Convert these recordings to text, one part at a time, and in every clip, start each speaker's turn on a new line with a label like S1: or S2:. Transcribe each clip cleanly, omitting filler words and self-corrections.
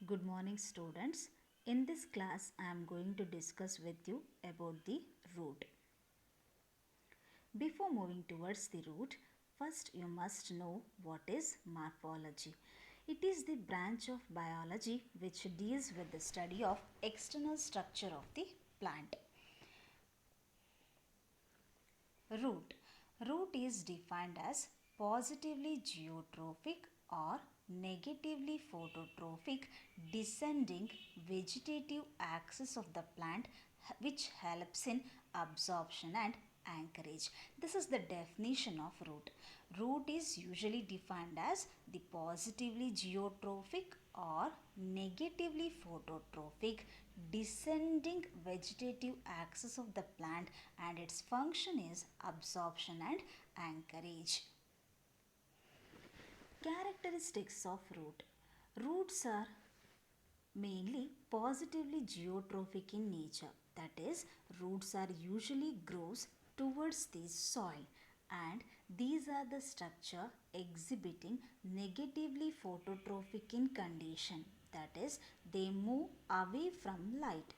S1: Good morning, students. In this class, I am going to discuss with you about the root. Before moving towards the root, first you must know what is morphology. It is the branch of biology which deals with the study of external structure of the plant. Root. Root is defined as positively geotrophic or negatively phototrophic descending vegetative axis of the plant which helps in absorption and anchorage. This is the definition of root. Root is usually defined as the positively geotrophic or negatively phototrophic descending vegetative axis of the plant, and its function is absorption and anchorage. Characteristics of root. Roots are mainly positively geotrophic in nature. That is, roots are usually grows towards the soil, and these are the structure exhibiting negatively phototrophic in condition. That is, they move away from light.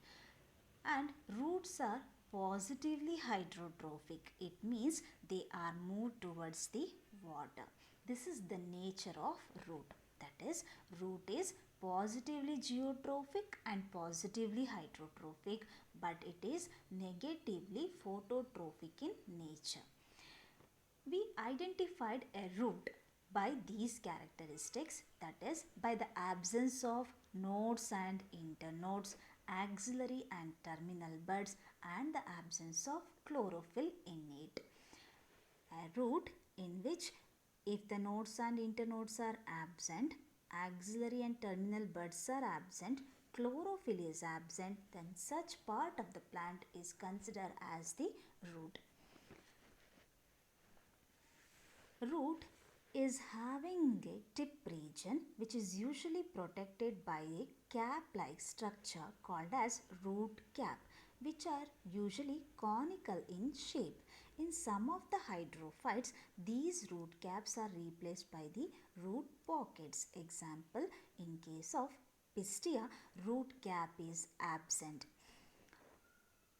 S1: And roots are positively hydrotrophic. It means they are moved towards the water. This is the nature of root. That is, root is positively geotrophic and positively hydrotrophic, but it is negatively phototrophic in nature. We identified a root by these characteristics, that is, by the absence of nodes and internodes, axillary and terminal buds, and the absence of chlorophyll in it. A root in which, if the nodes and internodes are absent, axillary and terminal buds are absent, chlorophyll is absent, then such part of the plant is considered as the root. Root is having a tip region which is usually protected by a cap-like structure called as root cap, which are usually conical in shape. In some of the hydrophytes, these root caps are replaced by the root pockets. Example, in case of Pistia, root cap is absent.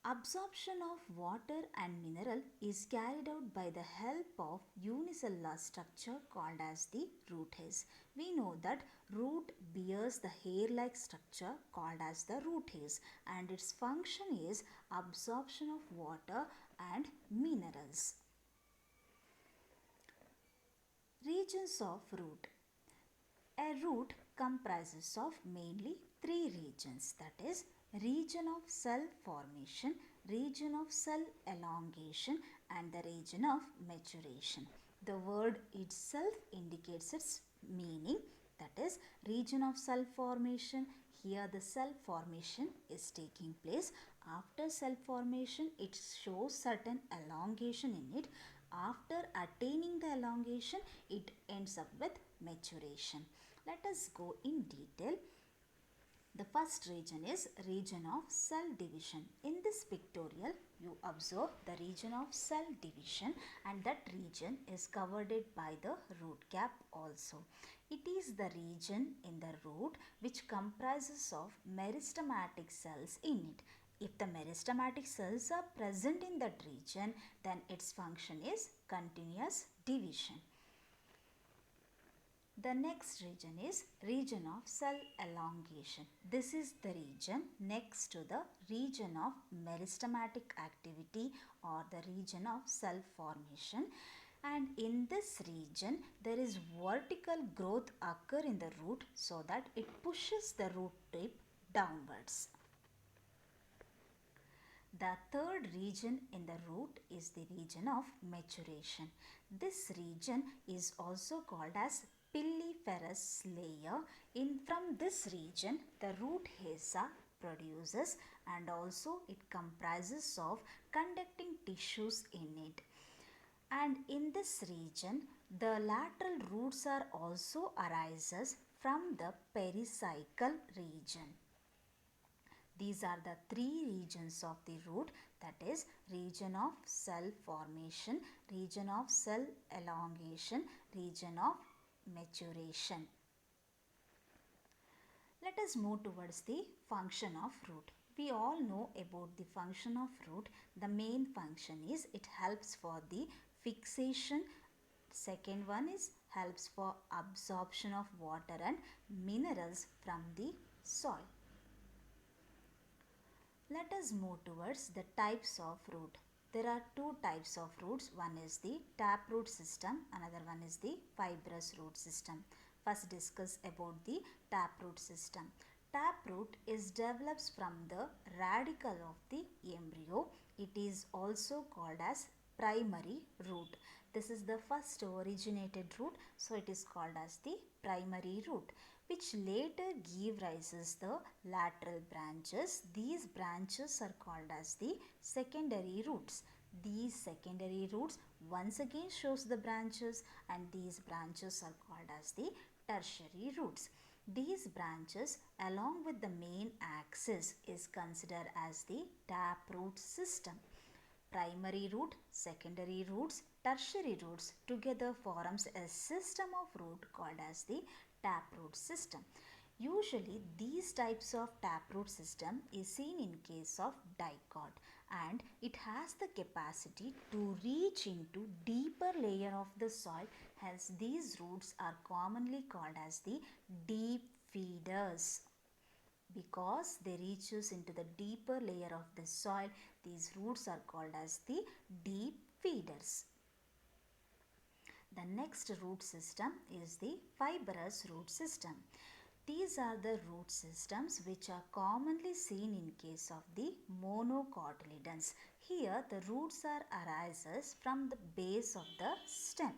S1: Absorption of water and mineral is carried out by the help of unicellular structure called as the root hairs. We know that root bears the hair-like structure called as the root hairs, and its function is absorption of water and minerals. Regions of root. A root comprises of mainly three regions, that is, region of cell formation, region of cell elongation, and the region of maturation. The word itself indicates its meaning, that is, region of cell formation. Here the cell formation is taking place. After cell formation, it shows certain elongation in it. After attaining the elongation, it ends up with maturation. Let us go in detail. The first region is region of cell division. In this pictorial, you observe the region of cell division, and that region is covered by the root cap also. It is the region in the root which comprises of meristematic cells in it. If the meristematic cells are present in that region, then its function is continuous division. The next region is region of cell elongation. This is the region next to the region of meristematic activity or the region of cell formation. And in this region, there is vertical growth occur in the root so that it pushes the root tip downwards. The third region in the root is the region of maturation. This region is also called as piliferous layer. From this region, the root hairs produces, and also it comprises of conducting tissues in it. And in this region, the lateral roots are also arises from the pericycle region. These are the three regions of the root, that is, region of cell formation, region of cell elongation, region of maturation. Let us move towards the function of root. We all know about the function of root. The main function is it helps for the fixation. Second one is helps for absorption of water and minerals from the soil. Let us move towards the types of root. There are two types of roots. One is the taproot system, another one is the fibrous root system. First discuss about the taproot system. Taproot is develops from the radicle of the embryo. It is also called as primary root. This is the first originated root, so it is called as the primary root, which later give rises the lateral branches. These branches are called as the secondary roots. These secondary roots once again shows the branches, and these branches are called as the tertiary roots. These branches along with the main axis is considered as the taproot system. Primary root, secondary roots, tertiary roots together forms a system of root called as the taproot system. Usually these types of taproot system is seen in case of dicot, and it has the capacity to reach into deeper layer of the soil. Hence these roots are commonly called as the deep feeders. Because they reaches into the deeper layer of the soil, these roots are called as the deep feeders. The next root system is the fibrous root system. These are the root systems which are commonly seen in case of the monocotyledons. Here the roots are arises from the base of the stem.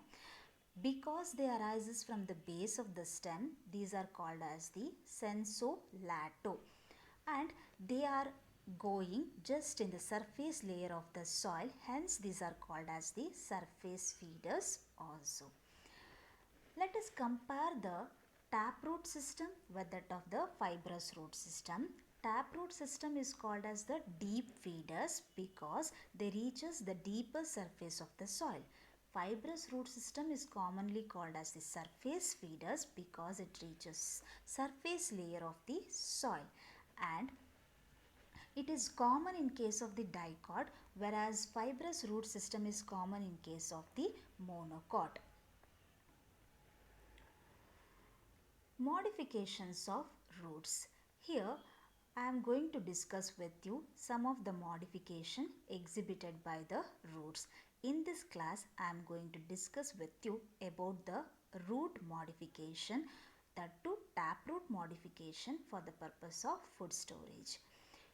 S1: Because they arises from the base of the stem, these are called as the sensolato, and they are going just in the surface layer of the soil. Hence these are called as the surface feeders also. Let us compare the taproot system with that of the fibrous root system. Taproot system is called as the deep feeders because they reaches the deeper surface of the soil. Fibrous root system is commonly called as the surface feeders because it reaches surface layer of the soil, and it is common in case of the dicot, whereas fibrous root system is common in case of the monocot. Modifications of roots. Here I am going to discuss with you some of the modification exhibited by the roots. In this class I am going to discuss with you about the root modification, that to taproot modification for the purpose of food storage.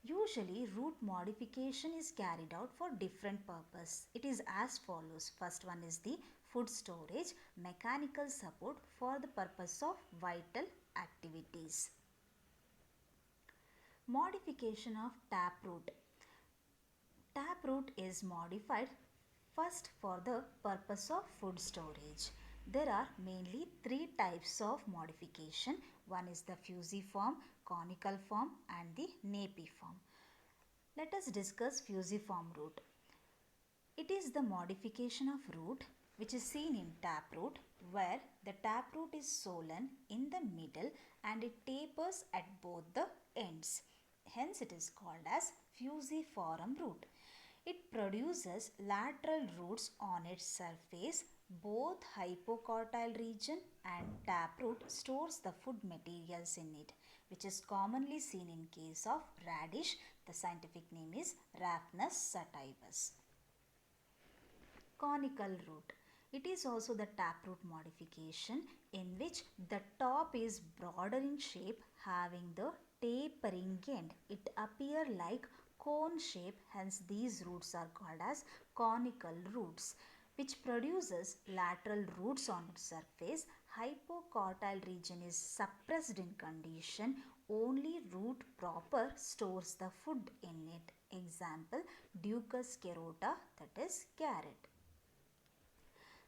S1: Usually root modification is carried out for different purpose. It is as follows. First one is the food storage, mechanical support for the purpose of vital activities. Modification of taproot. Taproot is modified first for the purpose of food storage. There are mainly three types of modification. One is the fusiform, conical form and the napiform. Let us discuss fusiform root. It is the modification of root which is seen in taproot, where the taproot is swollen in the middle and it tapers at both the ends. Hence it is called as fusiform root. It produces lateral roots on its surface. Both hypocotyl region and taproot stores the food materials in it, which is commonly seen in case of radish. The scientific name is Raphanus sativus. Conical root. It is also the taproot modification in which the top is broader in shape, having the tapering end. It appears like cone shape, hence these roots are called as conical roots, which produces lateral roots on its surface. Hypocotyl region is suppressed in condition. Only root proper stores the food in it. Example, Ducus carota, that is carrot.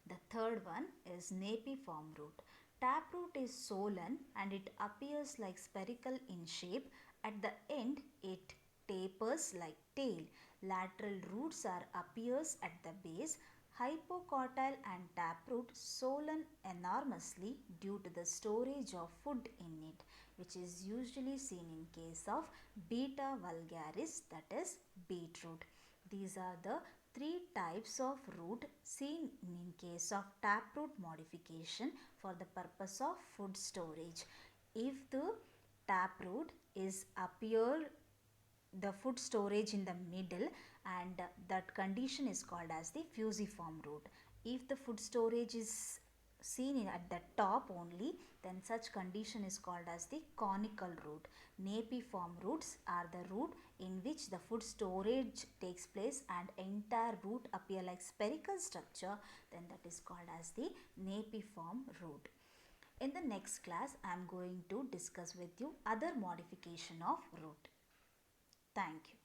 S1: The third one is napiform root. Taproot is swollen and it appears like spherical in shape. At the end, it tapers like tail. Lateral roots are appears at the base. Hypocotyl and taproot swollen enormously due to the storage of food in it, which is usually seen in case of beta vulgaris, that is beetroot. These are the three types of root seen in case of taproot modification for the purpose of food storage. If the taproot is appear the food storage in the middle, and that condition is called as the fusiform root. If the food storage is seen at the top only, then such condition is called as the conical root. Napiform roots are the root in which the food storage takes place and entire root appear like spherical structure, then that is called as the napiform root. In the next class, I am going to discuss with you other modification of root. Thank you.